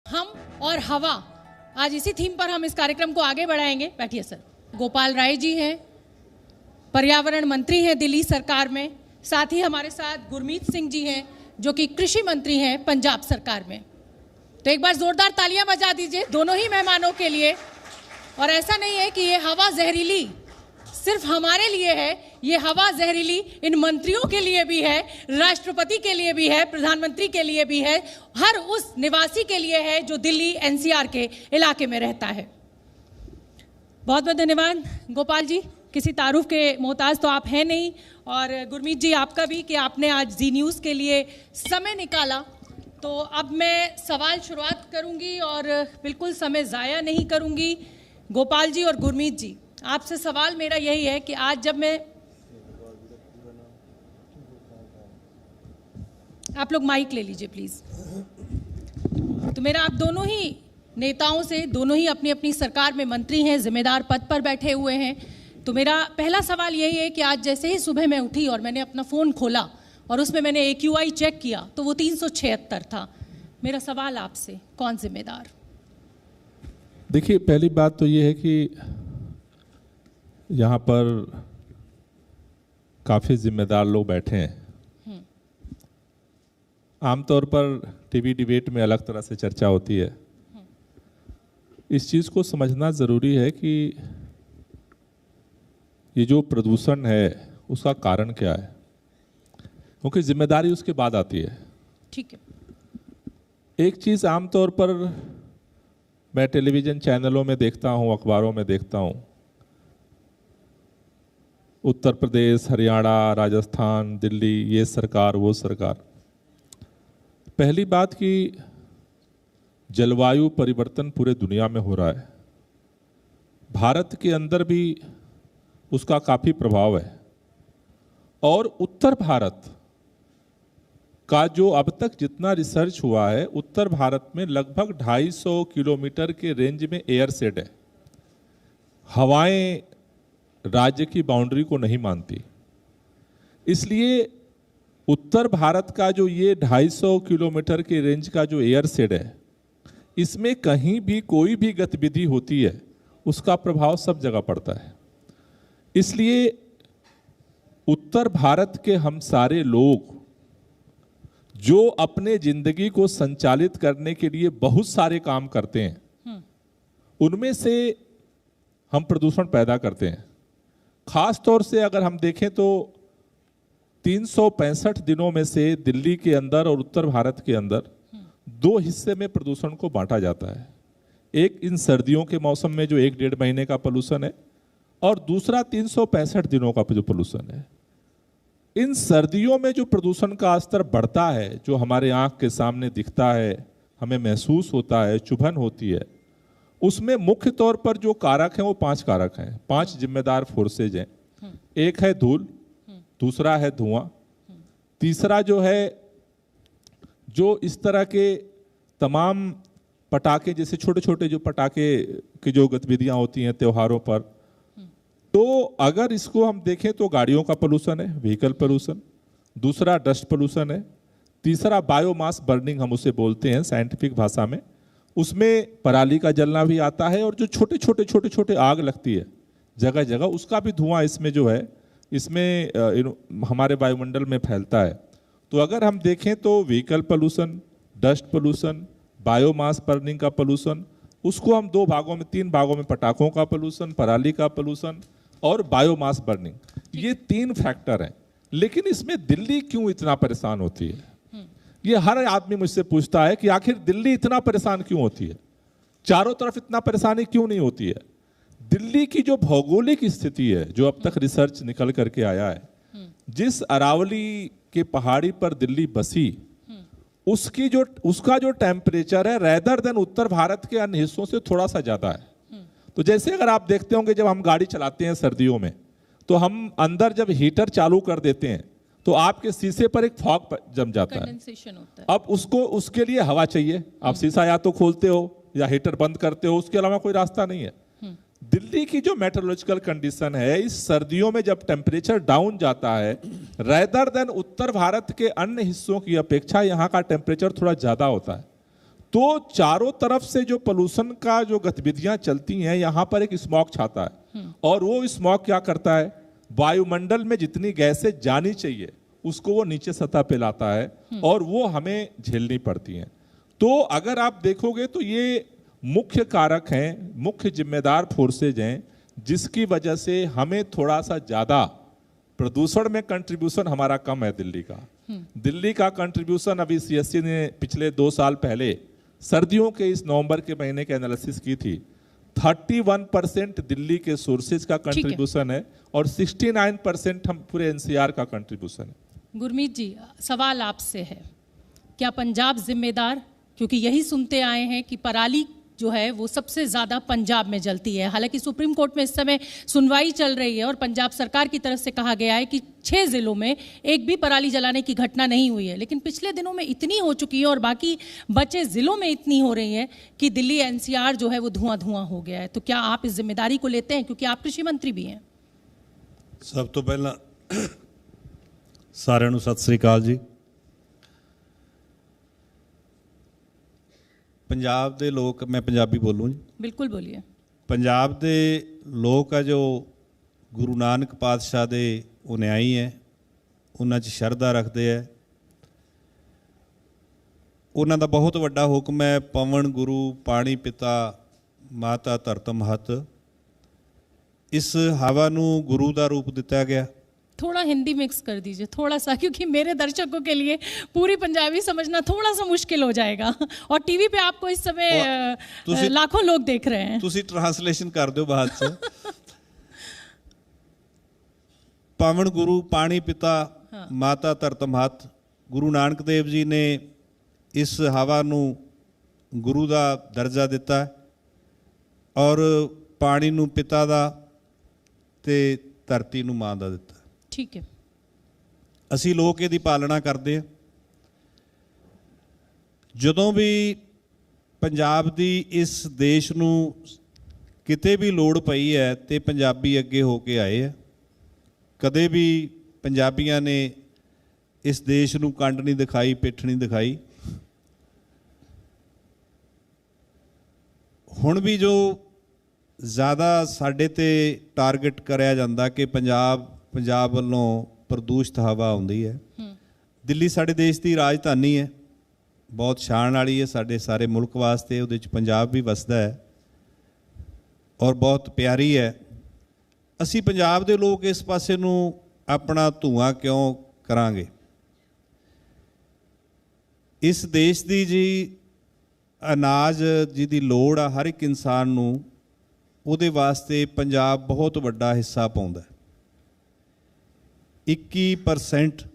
हम और हवा, आज इसी थीम पर हम इस कार्यक्रम को आगे बढ़ाएंगे। बैठिए सर। गोपाल राय जी हैं, पर्यावरण मंत्री हैं दिल्ली सरकार में। साथ ही हमारे साथ गुरमीत सिंह जी हैं जो कि कृषि मंत्री हैं पंजाब सरकार में। तो एक बार जोरदार तालियां बजा दीजिए दोनों ही मेहमानों के लिए। और ऐसा नहीं है कि ये हवा जहरीली सिर्फ हमारे लिए है, ये हवा जहरीली इन मंत्रियों के लिए भी है, राष्ट्रपति के लिए भी है, प्रधानमंत्री के लिए भी है, हर उस निवासी के लिए है जो दिल्ली एनसीआर के इलाके में रहता है। बहुत बहुत धन्यवाद गोपाल जी, किसी तारुफ के मोहताज तो आप हैं नहीं। और गुरमीत जी आपका भी कि आपने आज जी न्यूज़ के लिए समय निकाला। तो अब मैं सवाल शुरुआत करूंगी और बिल्कुल समय ज़ाया नहीं करूंगी। गोपाल जी और गुरमीत जी, आपसे सवाल मेरा यही है कि आज जब मैं, आप लोग माइक ले लीजिए प्लीज। तो मेरा आप दोनों ही नेताओं से, दोनों ही अपनी अपनी सरकार में मंत्री हैं, जिम्मेदार पद पर बैठे हुए हैं। तो मेरा पहला सवाल यही है कि आज जैसे ही सुबह मैं उठी और मैंने अपना फ़ोन खोला और उसमें मैंने AQI चेक किया तो वो 376 था। मेरा सवाल आपसे, कौन जिम्मेदार? देखिए, पहली बात तो ये है कि यहाँ पर काफ़ी जिम्मेदार लोग बैठे हैं। आमतौर पर टीवी डिबेट में अलग तरह से चर्चा होती है। इस चीज़ को समझना ज़रूरी है कि ये जो प्रदूषण है उसका कारण क्या है, क्योंकि जिम्मेदारी उसके बाद आती है। ठीक है। एक चीज़ आमतौर पर मैं टेलीविज़न चैनलों में देखता हूँ, अखबारों में देखता हूँ, उत्तर प्रदेश, हरियाणा, राजस्थान, दिल्ली, ये सरकार वो सरकार। पहली बात कि जलवायु परिवर्तन पूरे दुनिया में हो रहा है, भारत के अंदर भी उसका काफ़ी प्रभाव है। और उत्तर भारत का जो अब तक जितना रिसर्च हुआ है, उत्तर भारत में लगभग 250 किलोमीटर के रेंज में एयर शेड है। हवाएं राज्य की बाउंड्री को नहीं मानती, इसलिए उत्तर भारत का जो ये 250 किलोमीटर के रेंज का जो एयर शेड है, इसमें कहीं भी कोई भी गतिविधि होती है उसका प्रभाव सब जगह पड़ता है। इसलिए उत्तर भारत के हम सारे लोग जो अपने जिंदगी को संचालित करने के लिए बहुत सारे काम करते हैं, उनमें से हम प्रदूषण पैदा करते हैं। खास तौर से अगर हम देखें तो 365 दिनों में से दिल्ली के अंदर और उत्तर भारत के अंदर 2 हिस्से में प्रदूषण को बांटा जाता है। एक इन सर्दियों के मौसम में जो 1-1.5 महीने का पोल्यूशन है, और दूसरा 365 दिनों का जो पोल्यूशन है। इन सर्दियों में जो प्रदूषण का स्तर बढ़ता है, जो हमारे आंख के सामने दिखता है, हमें महसूस होता है, चुभन होती है, उसमें मुख्य तौर पर जो कारक हैं वो 5 कारक हैं, 5 जिम्मेदार फोर्सेज हैं। एक है धूल, दूसरा है धुआं, तीसरा जो है जो इस तरह के तमाम पटाखे, जैसे छोटे छोटे जो पटाखे की जो गतिविधियां होती हैं त्योहारों पर, तो अगर इसको हम देखें तो गाड़ियों का पोल्यूशन है, व्हीकल पोल्यूशन, दूसरा डस्ट पोल्यूशन है, तीसरा बायोमास बर्निंग हम उसे बोलते हैं साइंटिफिक भाषा में, उसमें पराली का जलना भी आता है, और जो छोटे छोटे आग लगती है जगह जगह, उसका भी धुआं इसमें जो है इसमें हमारे वायुमंडल में फैलता है। तो अगर हम देखें तो vehicle pollution, dust pollution, biomass burning का पोल्यूशन, उसको हम 2 भागों में, 3 भागों में, पटाखों का पोल्यूशन, पराली का पोल्यूशन और बायोमास बर्निंग, ये 3 फैक्टर हैं। लेकिन इसमें दिल्ली क्यों इतना परेशान होती है, ये हर आदमी मुझसे पूछता है कि आखिर दिल्ली इतना परेशान क्यों होती है, चारों तरफ इतना परेशानी क्यों नहीं होती है। दिल्ली की जो भौगोलिक स्थिति है, जो अब तक रिसर्च निकल करके आया है, जिस अरावली के पहाड़ी पर दिल्ली बसी, उसका जो टेम्परेचर है रेदर देन उत्तर भारत के अन्य हिस्सों से थोड़ा सा ज्यादा है। तो जैसे अगर आप देखते होंगे जब हम गाड़ी चलाते हैं सर्दियों में, तो हम अंदर जब हीटर चालू कर देते हैं तो आपके शीशे पर एक फॉग जम जाता है। होता है। अब उसके लिए हवा चाहिए, आप शीशा या तो खोलते हो या हीटर बंद करते हो, उसके अलावा कोई रास्ता नहीं है। दिल्ली की जो मेट्रोलॉजिकल कंडीशन है, इस सर्दियों में जब टेम्परेचर डाउन जाता है, रेदर देन उत्तर भारत के अन्य हिस्सों की अपेक्षा यहाँ का टेम्परेचर थोड़ा ज्यादा होता है। तो चारों तरफ से जो पोल्यूशन का जो गतिविधियां चलती हैं, यहाँ पर एक स्मॉग छाता है और वो स्मॉग क्या करता है, वायुमंडल में जितनी गैसें जानी चाहिए उसको वो नीचे सतह पे लाता है और वो हमें झेलनी पड़ती हैं। तो अगर आप देखोगे तो ये मुख्य कारक हैं, मुख्य जिम्मेदार फोर्सेज हैं, जिसकी वजह से हमें थोड़ा सा ज्यादा प्रदूषण में कंट्रीब्यूशन हमारा कम है दिल्ली का। दिल्ली का कंट्रीब्यूशन अभी सीएससी ने पिछले 2 साल पहले सर्दियों के इस नवंबर के महीने के एनालिसिस की थी। 31% दिल्ली के सोर्सेज का कंट्रीब्यूशन है और 69% हम पूरे एनसीआर का कंट्रीब्यूशन है। गुरमीत जी, सवाल आपसे है, क्या पंजाब जिम्मेदार, क्योंकि यही सुनते आए हैं कि पराली जो है वो सबसे ज्यादा पंजाब में जलती है। हालांकि सुप्रीम कोर्ट में इस समय सुनवाई चल रही है और पंजाब सरकार की तरफ से कहा गया है कि 6 जिलों में एक भी पराली जलाने की घटना नहीं हुई है, लेकिन पिछले दिनों में इतनी हो चुकी है और बाकी बचे जिलों में इतनी हो रही है कि दिल्ली एनसीआर जो है वो धुआं धुआं हो गया है। तो क्या आप इस जिम्मेदारी को लेते हैं, क्योंकि आप कृषि मंत्री भी हैं? सब तो पहला साਰਿਆਂ ਨੂੰ सत श्री अकाल जी। पंजाब ਦੇ लोग, मैं पंजाबी बोलूँ जी। बिल्कुल बोलिए। पंजाब ਦੇ लोग ਆ जो गुरु नानक पातशाह ਦੇ अनुयायी है, ਉਹਨਾਂ 'ਚ ਸ਼ਰਧਾ ਰੱਖਦੇ ਹੈ। ਉਹਨਾਂ ਦਾ ਬਹੁਤ ਵੱਡਾ ਹੁਕਮ ਹੈ, ਪਵਨ ਗੁਰੂ ਪਾਣੀ ਪਿਤਾ ਮਾਤਾ ਧਰਤ ਮਹਤ। इस हवा ਨੂੰ गुरु ਦਾ रूप ਦਿੱਤਾ ਗਿਆ। थोड़ा हिंदी मिक्स कर दीजिए थोड़ा सा, क्योंकि मेरे दर्शकों के लिए पूरी पंजाबी समझना थोड़ा सा मुश्किल हो जाएगा और टीवी पे आपको इस समय लाखों लोग देख रहे हैं। ਤੁਸੀਂ ट्रांसलेशन कर दो बात से। पावन गुरु पानी पिता माता धरत महत, गुरु नानक देव जी ने इस हवा ਨੂੰ गुरु ਦਾ ਦਰਜਾ ਦਿੱਤਾ और पानी ਨੂੰ पिता ਦਾ ਤੇ ਧਰਤੀ ਨੂੰ ਮਾਂ ਦਾ ਦਿੱਤਾ। ठीक है। ਅਸੀਂ ਲੋਕ ਇਹਦੀ ਪਾਲਣਾ ਕਰਦੇ ਹਾਂ। ਜਦੋਂ ਵੀ ਪੰਜਾਬ ਦੀ ਇਸ ਦੇਸ਼ ਨੂੰ ਕਿਤੇ ਵੀ ਲੋੜ ਪਈ ਹੈ ਤੇ ਪੰਜਾਬੀ ਅੱਗੇ ਹੋ ਕੇ ਆਏ ਆ। ਕਦੇ ਵੀ ਪੰਜਾਬੀਆਂ ਨੇ ਇਸ ਦੇਸ਼ ਨੂੰ ਕੰਡ ਨਹੀਂ ਦਿਖਾਈ, ਪਿੱਠ ਨਹੀਂ ਦਿਖਾਈ। ਹੁਣ ਵੀ ਜੋ ਜ਼ਿਆਦਾ ਸਾਡੇ ਤੇ ਟਾਰਗੇਟ ਕਰਿਆ ਜਾਂਦਾ ਕਿ ਪੰਜਾਬ ਵੱਲੋਂ ਪ੍ਰਦੂਸ਼ਿਤ ਹਵਾ ਆਉਂਦੀ ਹੈ। ਦਿੱਲੀ ਸਾਡੇ ਦੇਸ਼ ਦੀ ਰਾਜਧਾਨੀ ਹੈ, ਬਹੁਤ ਸ਼ਾਨ ਵਾਲੀ ਹੈ ਸਾਡੇ ਸਾਰੇ ਮੁਲਕ ਵਾਸਤੇ। ਉਹਦੇ 'ਚ ਪੰਜਾਬ ਵੀ ਵਸਦਾ ਹੈ ਔਰ ਬਹੁਤ ਪਿਆਰੀ ਹੈ। ਅਸੀਂ ਪੰਜਾਬ ਦੇ ਲੋਕ ਇਸ ਪਾਸੇ ਨੂੰ ਆਪਣਾ ਧੂਆਂ ਕਿਉਂ ਕਰਾਂਗੇ? ਇਸ ਦੇਸ਼ ਦੀ ਜੀ ਅਨਾਜ ਜਿਹਦੀ ਲੋੜ ਆ ਹਰ ਇੱਕ ਇਨਸਾਨ ਨੂੰ, ਉਹਦੇ ਵਾਸਤੇ ਪੰਜਾਬ ਬਹੁਤ ਵੱਡਾ ਹਿੱਸਾ ਪਾਉਂਦਾ। 21%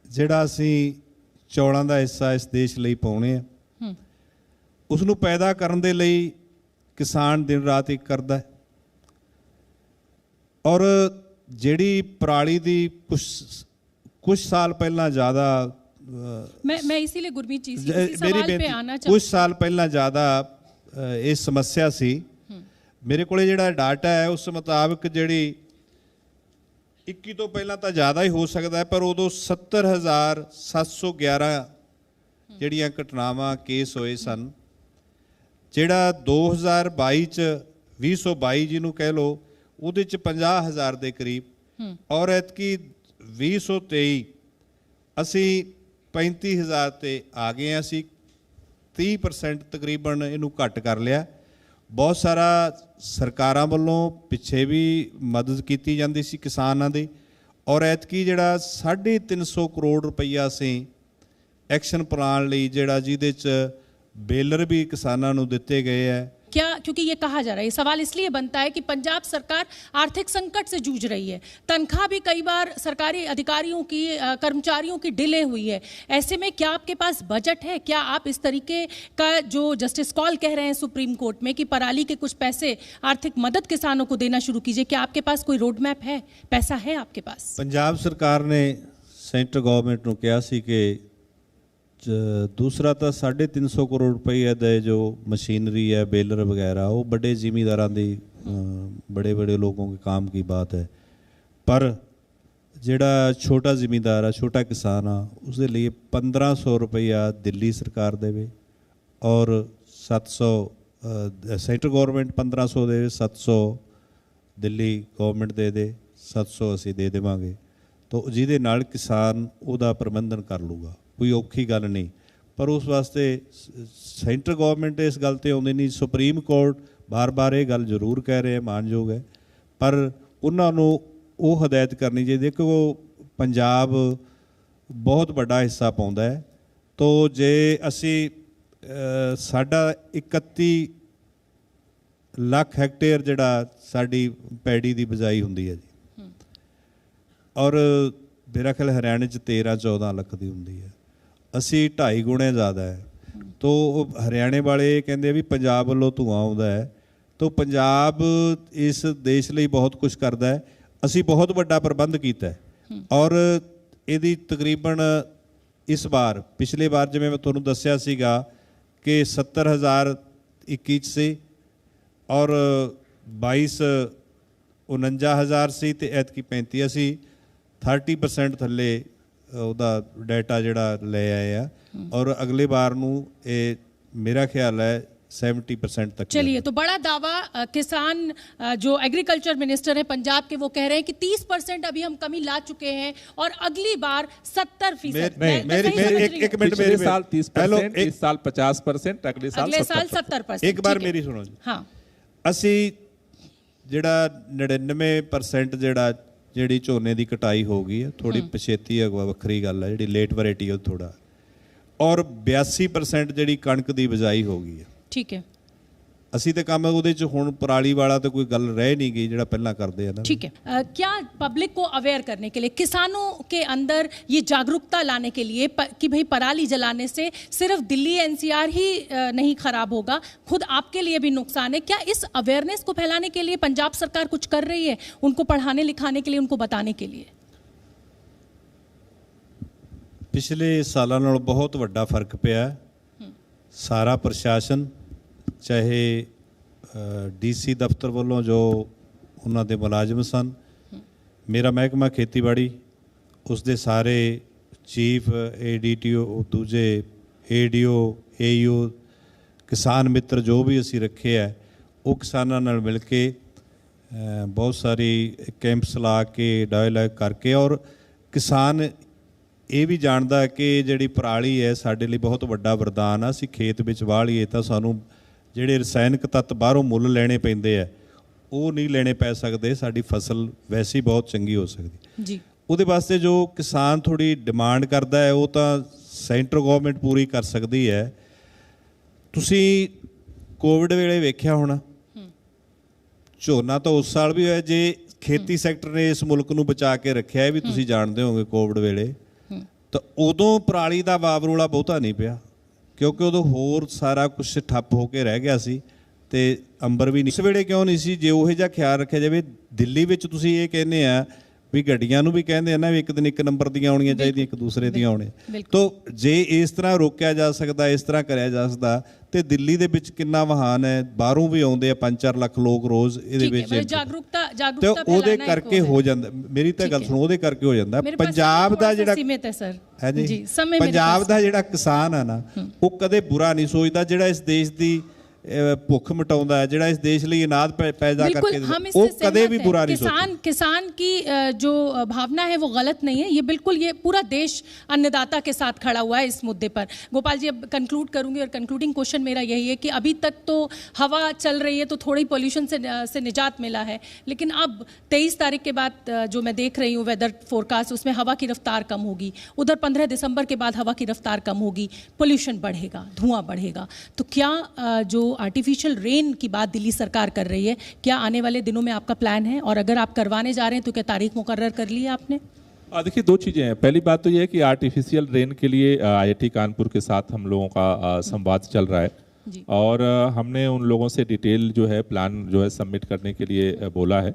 ਜਿਹੜਾ ਅਸੀਂ ਚੌਲਾਂ ਦਾ ਹਿੱਸਾ ਇਸ ਦੇਸ਼ ਲਈ ਪਾਉਣੇ ਆ, ਉਸ ਨੂੰ ਪੈਦਾ ਕਰਨ ਦੇ ਲਈ ਕਿਸਾਨ ਦਿਨ ਰਾਤ ਇੱਕ ਕਰਦਾ ਹੈ। ਔਰ ਜਿਹੜੀ ਪਰਾਲੀ ਦੀ ਕੁਝ ਸਾਲ ਪਹਿਲਾਂ ਜ਼ਿਆਦਾ मैं इसीलिए गुरमीत जी इसी सवाल पे आना कुछ साल पहला ज़्यादा ये समस्या सी। मेरे को ਜਿਹੜਾ ਡਾਟਾ ਹੈ ਉਸ ਮੁਤਾਬਕ ਜਿਹੜੀ 21 ਤੋਂ ਪਹਿਲਾਂ ਤਾਂ ਜ਼ਿਆਦਾ ਹੀ ਹੋ ਸਕਦਾ ਹੈ, ਪਰ ਉਦੋਂ 70,711 ਜਿਹੜੀਆਂ ਘਟਨਾਵਾਂ ਕੇਸ ਹੋਏ ਸਨ। ਜਿਹੜਾ 2022 ਚ 2022 ਜਿਹਨੂੰ ਕਹਿ ਲਓ, ਉਹਦੇ ਚ 50,000 ਦੇ ਕਰੀਬ ਔਰ ਐਤਕੀ 2023 ਅਸੀਂ 35,000 ਤੇ ਆ ਗਏ ਹਾਂ। ਅਸੀਂ 30% ਤਕਰੀਬਨ ਇਹਨੂੰ ਘੱਟ ਕਰ ਲਿਆ। ਬਹੁਤ ਸਾਰਾ ਸਰਕਾਰਾਂ ਵੱਲੋਂ ਪਿੱਛੇ ਵੀ ਮਦਦ ਕੀਤੀ ਜਾਂਦੀ ਸੀ ਕਿਸਾਨਾਂ ਦੀ ਔਰ ਐਤਕੀ ਜਿਹੜਾ 350 ਕਰੋੜ ਰੁਪਈਆ ਅਸੀਂ ਐਕਸ਼ਨ ਪਲਾਨ ਲਈ ਜਿਹੜਾ ਜਿਹਦੇ 'ਚ ਬੇਲਰ भी किसानों ਨੂੰ ਦਿੱਤੇ गए है। क्या, क्योंकि ये कहा जा रहा है, ये सवाल इसलिए बनता है कि पंजाब सरकार आर्थिक संकट से जूझ रही है, तनख्वाह भी कई बार सरकारी अधिकारियों की कर्मचारियों की डिले हुई है। ऐसे में क्या आपके पास बजट है? क्या आप इस तरीके का जो जस्टिस कॉल कह रहे हैं सुप्रीम कोर्ट में कि पराली के कुछ पैसे आर्थिक मदद किसानों को देना शुरू कीजिए, क्या आपके पास कोई रोड मैप है? पैसा है आपके पास? पंजाब सरकार ने सेंट्रल गवर्नमेंट को कहा सी कि दूसरा तो 350 करोड़ रुपये दे जो मशीनरी है बेलर वगैरह वो बड़े जिमीदारों की बड़े बड़े लोगों के काम की बात है, पर जिहड़ा छोटा जिमीदार है छोटा किसान आ उसके लिए 1500 रुपया दिल्ली सरकार देवे और 700 सेंट्रल गवर्नमेंट 1500 दे, 700 दिल्ली गवर्नमेंट दे दे, 700 ਅਸੀਂ ਦੇ ਦੇਵਾਂਗੇ। तो ਜਿਹਦੇ ਨਾਲ ਕਿਸਾਨ ਉਹਦਾ ਪ੍ਰਬੰਧਨ ਕਰ ਲੂਗਾ, ਕੋਈ ਔਖੀ ਗੱਲ ਨਹੀਂ। ਪਰ ਉਸ ਵਾਸਤੇ ਸੈਂਟਰ ਗਵਰਨਮੈਂਟ ਇਸ ਗੱਲ ਤੇ ਆਉਂਦੀ ਨਹੀਂ। ਸੁਪਰੀਮ ਕੋਰਟ ਬਾਰ-ਬਾਰ ਇਹ ਗੱਲ ਜ਼ਰੂਰ ਕਹਿ ਰਿਹਾ, ਮਾਨਯੋਗ ਹੈ, ਪਰ ਉਹਨਾਂ ਨੂੰ ਉਹ ਹਦਾਇਤ ਕਰਨੀ ਚਾਹੀਦੀ ਕਿ ਉਹ ਪੰਜਾਬ ਬਹੁਤ ਵੱਡਾ ਹਿੱਸਾ ਪਾਉਂਦਾ ਹੈ। ਤੋ ਜੇ ਅਸੀਂ ਸਾਡਾ 31 ਲੱਖ ਹੈਕਟੇਅਰ ਜਿਹੜਾ ਸਾਡੀ ਪੈੜੀ ਦੀ ਬਿਜਾਈ ਹੁੰਦੀ ਹੈ ਜੀ, ਔਰ ਮੇਰਾ ਖਿਆਲ ਹਰਿਆਣੇ 'ਚ 13-14 ਲੱਖ ਦੀ ਹੁੰਦੀ ਹੈ, ਅਸੀਂ 2.5 ਗੁਣੇ ਜ਼ਿਆਦਾ ਹੈ। ਤੋ ਹਰਿਆਣੇ ਵਾਲੇ ਕਹਿੰਦੇ ਵੀ ਪੰਜਾਬ ਵੱਲੋਂ ਧੂੰਆਂ ਆਉਂਦਾ ਹੈ। ਤੋ ਪੰਜਾਬ ਇਸ ਦੇਸ਼ ਲਈ ਬਹੁਤ ਕੁਝ ਕਰਦਾ ਹੈ। ਅਸੀਂ ਬਹੁਤ ਵੱਡਾ ਪ੍ਰਬੰਧ ਕੀਤਾ ਹੈ ਔਰ ਇਹਦੀ ਤਕਰੀਬਨ ਇਸ ਵਾਰ, ਪਿਛਲੇ ਵਾਰ ਜਿਵੇਂ ਮੈਂ ਤੁਹਾਨੂੰ ਦੱਸਿਆ ਸੀਗਾ ਕਿ 70,000 21 'ਚ ਸੀ ਔਰ 22 49,000 ਸੀ ਤੇ ਐਤਕੀ 35। ਅਸੀਂ 30% ਥੱਲੇ ਉਹਦਾ ਡਾਟਾ ਜਿਹੜਾ ਲੈ ਆਏ ਆ ਔਰ ਅਗਲੇ ਵਾਰ ਨੂੰ ਇਹ ਮੇਰਾ ਖਿਆਲ ਹੈ 70% तक। चलिए, तो बड़ा दावा किसान जो एग्रीकल्चर मिनिस्टर है पंजाब के, वो कह रहे हैं कि 30% अभी हम कमी ला चुके हैं और अगली बार 70%। एक मिनट, पिछले साल 30%, इस साल 50%, अगले साल 70%। एक बार मेरी सुनो जी। हाँ, ਅਸੀਂ ਜਿਹੜਾ 99% ਜਿਹੜੀ ਝੋਨੇ ਦੀ ਕਟਾਈ ਹੋ ਗਈ ਹੈ, ਥੋੜੀ ਪਛੇਤੀ ਵੱਖਰੀ ਗੱਲ ਹੈ, ਜਿਹੜੀ ਲੇਟ ਵੈਰਾਈਟੀ ਉਹ ਥੋੜਾ, ਔਰ 82% ਜਿਹੜੀ ਕਣਕ ਦੀ ਬਿਜਾਈ ਹੋ ਗਈ ਹੈ। ठीक है, ਅਸੀਂ ਤੇ ਕੰਮ ਉਹਦੇ ਚ ਹੁਣ ਪਰਾਲੀ ਵਾਲਾ ਤਾਂ ਕੋਈ ਗੱਲ ਰਹਿ नहीं गई ਜਿਹੜਾ ਪਹਿਲਾਂ ਕਰਦੇ ਆ ਨਾ। ठीक है। क्या पब्लिक को अवेयर करने के लिए, किसानों के अंदर ये जागरूकता लाने के लिए कि भाई पराली जलाने से सिर्फ दिल्ली एनसीआर ही नहीं खराब होगा, खुद आपके लिए भी नुकसान है, क्या इस अवेयरनेस को फैलाने के लिए पंजाब सरकार कुछ कर रही है, उनको पढ़ाने लिखाने के लिए, उनको बताने के लिए? ਪਿਛਲੇ ਸਾਲਾਂ ਨਾਲ ਬਹੁਤ ਵੱਡਾ ਫਰਕ ਪਿਆ। ਸਾਰਾ ਪ੍ਰਸ਼ਾਸਨ, ਚਾਹੇ ਡੀਸੀ ਦਫ਼ਤਰ ਵੱਲੋਂ ਜੋ ਉਹਨਾਂ ਦੇ ਮੁਲਾਜ਼ਮ ਸਨ, ਮੇਰਾ ਮਹਿਕਮਾ ਖੇਤੀਬਾੜੀ, ਉਸ ਦੇ ਸਾਰੇ ਚੀਫ ADTO, ਦੂਜੇ ADO, AU, ਕਿਸਾਨ ਮਿੱਤਰ ਜੋ ਵੀ ਅਸੀਂ ਰੱਖੇ ਹੈ, ਉਹ ਕਿਸਾਨਾਂ ਨਾਲ ਮਿਲ ਕੇ ਬਹੁਤ ਸਾਰੀ ਕੈਂਪਸ ਲਾ ਕੇ, ਡਾਇਲਾਗ ਕਰਕੇ, ਔਰ ਕਿਸਾਨ ਇਹ ਵੀ ਜਾਣਦਾ ਕਿ ਜਿਹੜੀ ਪਰਾਲੀ ਹੈ ਸਾਡੇ ਲਈ ਬਹੁਤ ਵੱਡਾ ਵਰਦਾਨ ਆ। ਅਸੀਂ ਖੇਤ ਵਿੱਚ ਵਾਹ ਲਈਏ ਤਾਂ ਸਾਨੂੰ ਜਿਹੜੇ ਰਸਾਇਣਕ ਤੱਤ ਬਾਹਰੋਂ ਮੁੱਲ ਲੈਣੇ ਪੈਂਦੇ ਆ, ਉਹ ਨਹੀਂ ਲੈਣੇ ਪੈ ਸਕਦੇ, ਸਾਡੀ ਫਸਲ ਵੈਸੇ ਹੀ ਬਹੁਤ ਚੰਗੀ ਹੋ ਸਕਦੀ ਜੀ। ਉਹਦੇ ਵਾਸਤੇ ਜੋ ਕਿਸਾਨ ਥੋੜੀ ਡਿਮਾਂਡ ਕਰਦਾ ਹੈ ਉਹ ਤਾਂ ਸੈਂਟਰ ਗਵਰਨਮੈਂਟ ਪੂਰੀ ਕਰ ਸਕਦੀ ਹੈ। ਤੁਸੀਂ ਕੋਵਿਡ ਵੇਲੇ ਵੇਖਿਆ ਹੋਣਾ, ਝੋਨਾ ਤਾਂ ਉਸ ਸਾਲ ਵੀ ਹੋਇਆ ਜੇ ਖੇਤੀ ਸੈਕਟਰ ਨੇ ਇਸ ਮੁਲਕ ਨੂੰ ਬਚਾ ਕੇ ਰੱਖਿਆ, ਇਹ ਵੀ ਤੁਸੀਂ ਜਾਣਦੇ ਹੋਗੇ। ਕੋਵਿਡ ਵੇਲੇ ਤਾਂ ਉਦੋਂ ਪਰਾਲੀ ਦਾ ਵਾਵਰੋਲਾ ਬਹੁਤਾ ਨਹੀਂ ਪਿਆ ਕਿਉਂਕਿ ਉਦੋਂ ਹੋਰ ਸਾਰਾ ਕੁਛ ਠੱਪ ਹੋ ਕੇ ਰਹਿ ਗਿਆ ਸੀ ਤੇ ਅੰਬਰ ਵੀ ਨਹੀਂ। ਇਸ ਵੇਲੇ ਕਿਉਂ ਨਹੀਂ ਸੀ? ਜੇ ਉਹੋ ਜਿਹਾ ਖਿਆਲ ਰੱਖਿਆ ਜਾਵੇ। ਦਿੱਲੀ ਵਿੱਚ ਤੁਸੀਂ ਇਹ ਕਹਿੰਦੇ ਆ ਵੀ ਗੱਡੀਆਂ ਨੂੰ ਵੀ ਕਹਿੰਦੇ ਆ ਨਾ ਵੀ ਇੱਕ ਦਿਨ ਇੱਕ ਨੰਬਰ ਦੀਆਂ ਆਉਣੀਆਂ ਚਾਹੀਦੀਆਂ, ਇੱਕ ਦੂਸਰੇ ਦੀਆਂ ਆਉਣੀਆਂ। ਤੋ ਜੇ ਇਸ ਤਰ੍ਹਾਂ ਰੋਕਿਆ ਜਾ ਸਕਦਾ, ਇਸ ਤਰ੍ਹਾਂ ਕਰਿਆ ਜਾ ਸਕਦਾ, ਤੇ ਦਿੱਲੀ ਦੇ ਵਿੱਚ ਕਿੰਨਾ ਵਾਹਨ ਹੈ, ਬਾਹਰੋਂ ਵੀ ਆਉਂਦੇ ਆ 5-4 ਲੱਖ ਲੋਕ ਰੋਜ਼ ਇਹਦੇ ਵਿੱਚ, ਤੇ ਉਹਦੇ ਕਰਕੇ ਹੋ ਜਾਂਦਾ। ਮੇਰੀ ਤਾਂ ਗੱਲ ਸੁਣੋ, ਉਹਦੇ ਕਰਕੇ ਹੋ ਜਾਂਦਾ। ਪੰਜਾਬ ਦਾ ਜਿਹੜਾ ਪੰਜਾਬ ਦਾ ਜਿਹੜਾ ਕਿਸਾਨ ਆ ਨਾ, ਉਹ ਕਦੇ ਬੁਰਾ ਨਹੀਂ ਸੋਚਦਾ। ਜਿਹੜਾ ਇਸ ਦੇਸ਼ ਦੀ ਭੁੱਖ मिटाਉਂਦਾ है, ਜਿਹੜਾ इस देश लिए अनाज पैदा करके, वो कदे भी बुरा नहीं सोचता। किसान की जो भावना है वो गलत नहीं है। ये बिल्कुल, ये पूरा देश अन्नदाता के साथ खड़ा हुआ है इस मुद्दे पर। गोपाल जी, अब कंक्लूड करूंगी और कंक्लूडिंग क्वेश्चन मेरा यही है कि अभी तक तो हवा चल रही है तो थोड़ी पोल्यूशन से निजात मिला है, लेकिन अब 23 तारीख के बाद जो मैं देख रही हूँ वेदर फोरकास्ट, उसमें हवा की रफ्तार कम होगी। उधर 15 दिसंबर के बाद हवा की रफ्तार कम होगी, पोल्यूशन बढ़ेगा, धुआं बढ़ेगा। तो क्या जो आर्टिफिशियल रेन की बात दिल्ली सरकार कर रही है, क्या आने वाले दिनों में आपका प्लान है, और अगर आप करवाने जा रहे हैं तो क्या तारीख मुकर्रर कर ली है आपने? देखिए, दो चीज़ें हैं। पहली बात तो ये है कि आर्टिफिशियल रेन के लिए IIT कानपुर के साथ हम लोगों का संवाद चल रहा है और हमने उन लोगों से डिटेल जो है प्लान जो है सबमिट करने के लिए बोला है,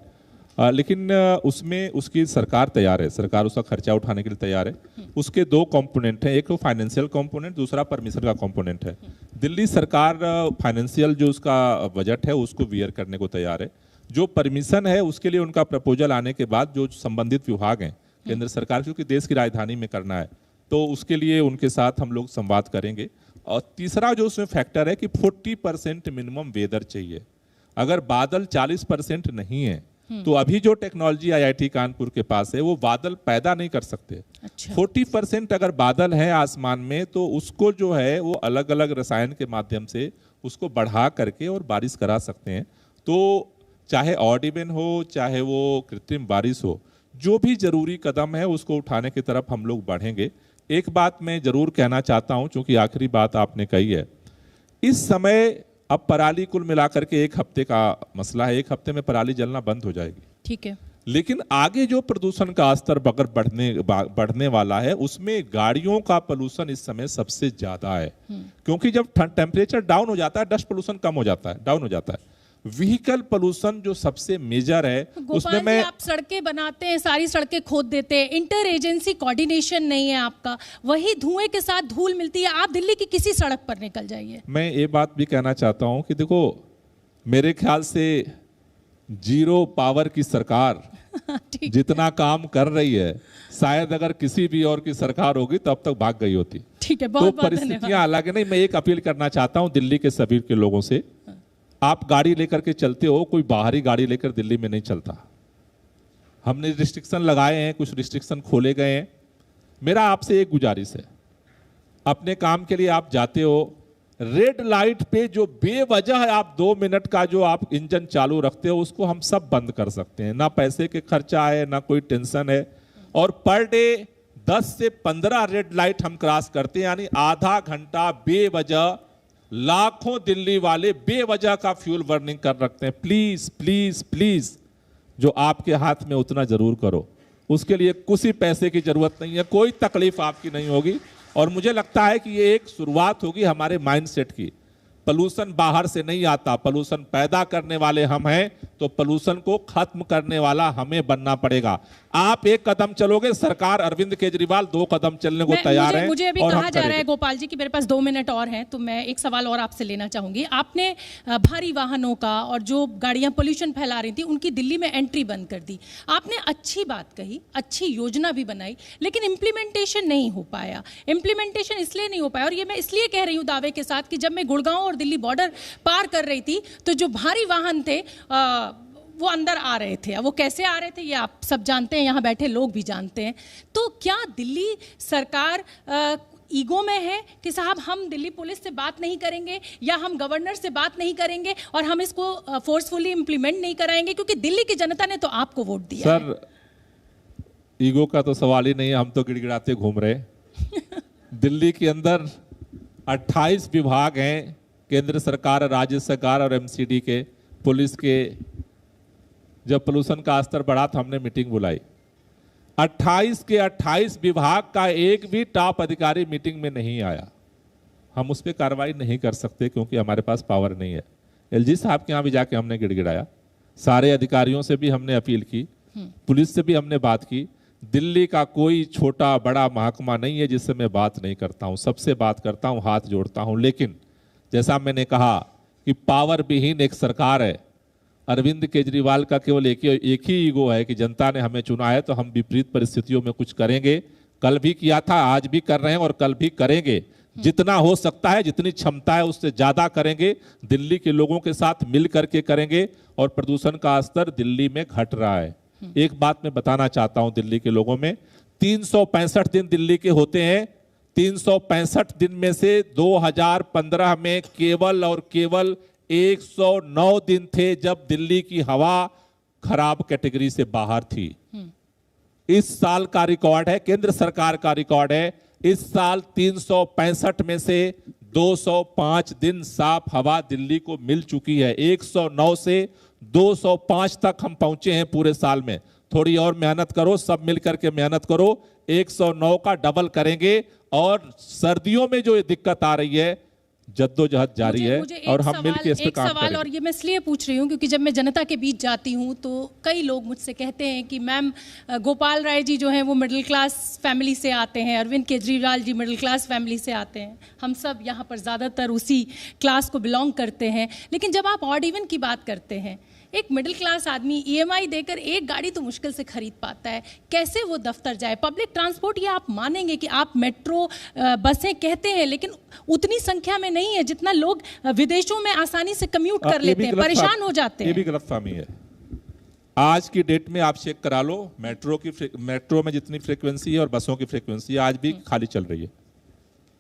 लेकिन उसमें उसकी सरकार तैयार है, सरकार उसका खर्चा उठाने के लिए तैयार है। उसके दो कंपोनेंट हैं, एक तो फाइनेंशियल कंपोनेंट, दूसरा परमिशन का कंपोनेंट है। दिल्ली सरकार फाइनेंशियल जो उसका बजट है उसको बियर करने को तैयार है। जो परमिशन है उसके लिए उनका प्रपोजल आने के बाद जो संबंधित विभाग हैं केंद्र सरकार, क्योंकि देश की राजधानी में करना है, तो उसके लिए उनके साथ हम लोग संवाद करेंगे और तीसरा जो उसमें फैक्टर है कि 40% मिनिमम वेदर चाहिए। अगर बादल 40% नहीं है तो अभी जो टेक्नोलॉजी आईआईटी कानपुर के पास है वो बादल पैदा नहीं कर सकते। अच्छा। 40% अगर बादल है आसमान में तो उसको जो है वो अलग अलग रसायन के माध्यम से उसको बढ़ा करके और बारिश करा सकते हैं। तो चाहे ऑड इवन हो चाहे वो कृत्रिम बारिश हो, जो भी जरूरी कदम है उसको उठाने की तरफ हम लोग बढ़ेंगे। एक बात मैं जरूर कहना चाहता हूं, चूंकि आखिरी बात आपने कही है, इस समय अब पराली कुल मिलाकर के 1 हफ्ते का मसला है, 1 हफ्ते में पराली जलना बंद हो जाएगी। ठीक है। लेकिन आगे जो प्रदूषण का स्तर अगर बढ़ने वाला है उसमें गाड़ियों का पोल्यूशन इस समय सबसे ज्यादा है, क्योंकि जब टेम्परेचर डाउन हो जाता है डस्ट पोल्यूशन कम हो जाता है, डाउन हो जाता है। व्हीकल पोल्यूशन जो सबसे मेजर है उसमें मैं, आप सड़कें बनाते हैं, सारी सड़कें खोद देते हैं, इंटर एजेंसी कोऑर्डिनेशन नहीं है आपका, वही धुएं के साथ धूल मिलती है। आप दिल्ली की किसी सड़क पर निकल जाइए। मैं ये बात भी कहना चाहता हूं कि देखो, मेरे ख्याल से जीरो पावर की सरकार जितना काम कर रही है, शायद अगर किसी भी और की सरकार होगी तो अब तक भाग गई होती। ठीक है, तो बहुत परिस्थितियां अलग है। नहीं, मैं एक अपील करना चाहता हूं दिल्ली के सभी के लोगों से, आप गाड़ी लेकर के चलते हो, कोई बाहरी गाड़ी लेकर दिल्ली में नहीं चलता। हमने रिस्ट्रिक्शन लगाए हैं, कुछ रिस्ट्रिक्शन खोले गए हैं। मेरा आपसे एक गुजारिश है, अपने काम के लिए आप जाते हो, रेड लाइट पे जो बेवजह आप 2 मिनट का जो आप इंजन चालू रखते हो उसको हम सब बंद कर सकते हैं। ना पैसे के खर्चा है, ना कोई टेंशन है। और पर डे 10 से 15 रेड लाइट हम क्रॉस करते हैं, यानी आधा घंटा बेवजह लाखों दिल्ली वाले बेवजह का फ्यूल बर्निंग कर रखते हैं। प्लीज प्लीज प्लीज, जो आपके हाथ में उतना जरूर करो। उसके लिए कुछ ही पैसे की जरूरत नहीं है, कोई तकलीफ आपकी नहीं होगी। और मुझे लगता है कि ये एक शुरुआत होगी हमारे माइंडसेट की। पोल्यूशन बाहर से नहीं आता, पोल्यूशन पैदा करने वाले हम हैं, तो पोल्यूशन को खत्म करने वाला हमें बनना पड़ेगा। आप 1 कदम चलोगे, सरकार अरविंद केजरीवाल 2 कदम चलने को तैयार है। मुझे अभी कहा जा रहा है गोपाल जी कि मेरे पास 2 मिनट और हैं, तो मैं एक सवाल और आपसे लेना चाहूंगी। आपने भारी वाहनों का और जो गाड़ियां पोल्यूशन फैला रही थी उनकी दिल्ली में एंट्री बंद कर दी। आपने अच्छी बात कही, अच्छी योजना भी बनाई, लेकिन इम्प्लीमेंटेशन नहीं हो पाया। इम्प्लीमेंटेशन इसलिए नहीं हो पाया, और ये मैं इसलिए कह रही हूँ दावे के साथ कि जब मैं गुड़गांव और दिल्ली बॉर्डर पार कर रही थी तो जो भारी वाहन थे वो अंदर आ रहे थे। अब वो कैसे आ रहे थे ये आप सब जानते हैं, यहाँ बैठे लोग भी जानते हैं। तो क्या दिल्ली सरकार ईगो में है कि साहब हम दिल्ली पुलिस से बात नहीं करेंगे या हम गवर्नर से बात नहीं करेंगे और हम इसको फोर्सफुली इंप्लीमेंट नहीं कराएंगे, क्योंकि दिल्ली की जनता ने तो आपको वोट दिया सर है। ईगो का तो सवाल ही नहीं है, हम तो गिड़गिड़ाते घूम रहे। दिल्ली के अंदर 28 विभाग हैं, केंद्र सरकार, राज्य सरकार और एमसीडी के, पुलिस के। जब पोल्यूशन का स्तर बढ़ा तो हमने मीटिंग बुलाई। 28 के 28 विभाग का एक भी टॉप अधिकारी मीटिंग में नहीं आया। हम उस पर कार्रवाई नहीं कर सकते क्योंकि हमारे पास पावर नहीं है। एलजी साहब के यहाँ भी जाके हमने गिड़गिड़ाया, सारे अधिकारियों से भी हमने अपील की, पुलिस से भी हमने बात की। दिल्ली का कोई छोटा बड़ा महकमा नहीं है जिससे मैं बात नहीं करता हूँ, सबसे बात करता हूँ, हाथ जोड़ता हूँ। लेकिन जैसा मैंने कहा कि पावर विहीन एक सरकार है। अरविंद केजरीवाल का केवल एक ही ईगो है कि जनता ने हमें चुना है तो हम विपरीत परिस्थितियों में कुछ करेंगे। कल भी किया था, आज भी कर रहे हैं और कल भी करेंगे। जितना हो सकता है, जितनी क्षमता है उससे ज्यादा करेंगे। दिल्ली के लोगों के साथ मिल करके करेंगे। और प्रदूषण का स्तर दिल्ली में घट रहा है। एक बात मैं बताना चाहता हूं दिल्ली के लोगों में, 365 दिन दिल्ली के होते हैं। 365 दिन में से 2015 में केवल और केवल 109 दिन थे जब दिल्ली की हवा खराब कैटेगरी से बाहर थी। इस साल का रिकॉर्ड है, केंद्र सरकार का रिकॉर्ड है, इस साल 365 में से 205 दिन साफ हवा दिल्ली को मिल चुकी है। 109 से 205 तक हम पहुंचे हैं पूरे साल में। थोड़ी और मेहनत करो, सब मिलकर के मेहनत करो, 109 का डबल करेंगे। और सर्दियों में जो ये दिक्कत आ रही है, जद्दोजहद जारी है मुझे और हम मिलकर इस पे काम सवाल, करेंगे। और ये मैं इसलिए पूछ रही हूँ क्योंकि जब मैं जनता के बीच जाती हूँ तो कई लोग मुझसे कहते हैं कि मैम गोपाल राय जी जो हैं वो मिडिल क्लास फैमिली से आते हैं, Arvind Kejriwal ji middle class family से आते हैं, हम सब यहाँ पर ज़्यादातर उसी क्लास को बिलोंग करते हैं। लेकिन जब आप ऑड इवन की बात करते हैं, एक मिडिल क्लास आदमी ईएमआई देकर एक गाड़ी तो मुश्किल से खरीद पाता है, कैसे वो दफ्तर जाए? पब्लिक ट्रांसपोर्ट, ये आप मानेंगे कि आप मेट्रो बसें कहते हैं लेकिन उतनी संख्या में नहीं है जितना लोग विदेशों में आसानी से कम्यूट कर लेते हैं, परेशान हो जाते हैं। ये भी गलतफहमी है। आज की डेट में आप चेक करा लो, मेट्रो में जितनी फ्रीक्वेंसी है और बसों की फ्रीक्वेंसी आज भी खाली चल रही है,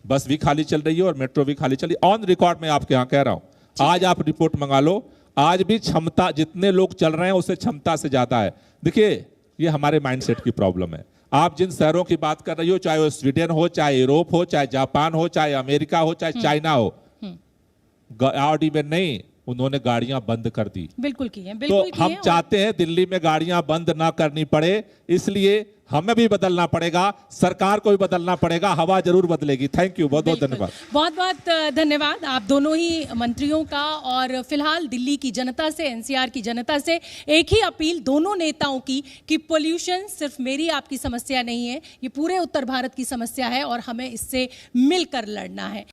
बस भी खाली चल रही है और मेट्रो भी खाली चल रही है। ऑन रिकॉर्ड में आपके यहाँ कह रहा हूं, आज आप रिपोर्ट मंगा लो, आज भी क्षमता जितने लोग चल रहे हैं उससे क्षमता से ज्यादा है। देखिए, ये हमारे माइंडसेट की प्रॉब्लम है। आप जिन शहरों की बात कर रही हो, चाहे वो स्वीडन हो, चाहे यूरोप हो, चाहे जापान हो, चाहे अमेरिका हो, चाहे चाइना हो, ऑड इवन नहीं, उन्होंने गाड़ियां बंद कर दी। बिल्कुल की है, तो बिल्कुल की हम है। चाहते हैं दिल्ली में गाड़ियां बंद ना करनी पड़े, इसलिए हमें भी बदलना पड़ेगा, सरकार को भी बदलना पड़ेगा, हवा जरूर बदलेगी। थैंक यू, बहुत बहुत धन्यवाद। बहुत बहुत धन्यवाद आप दोनों ही मंत्रियों का। और फिलहाल दिल्ली की जनता से, एनसीआर की जनता से एक ही अपील दोनों नेताओं की कि पोल्यूशन सिर्फ मेरी आपकी समस्या नहीं है, ये पूरे उत्तर भारत की समस्या है और हमें इससे मिलकर लड़ना है।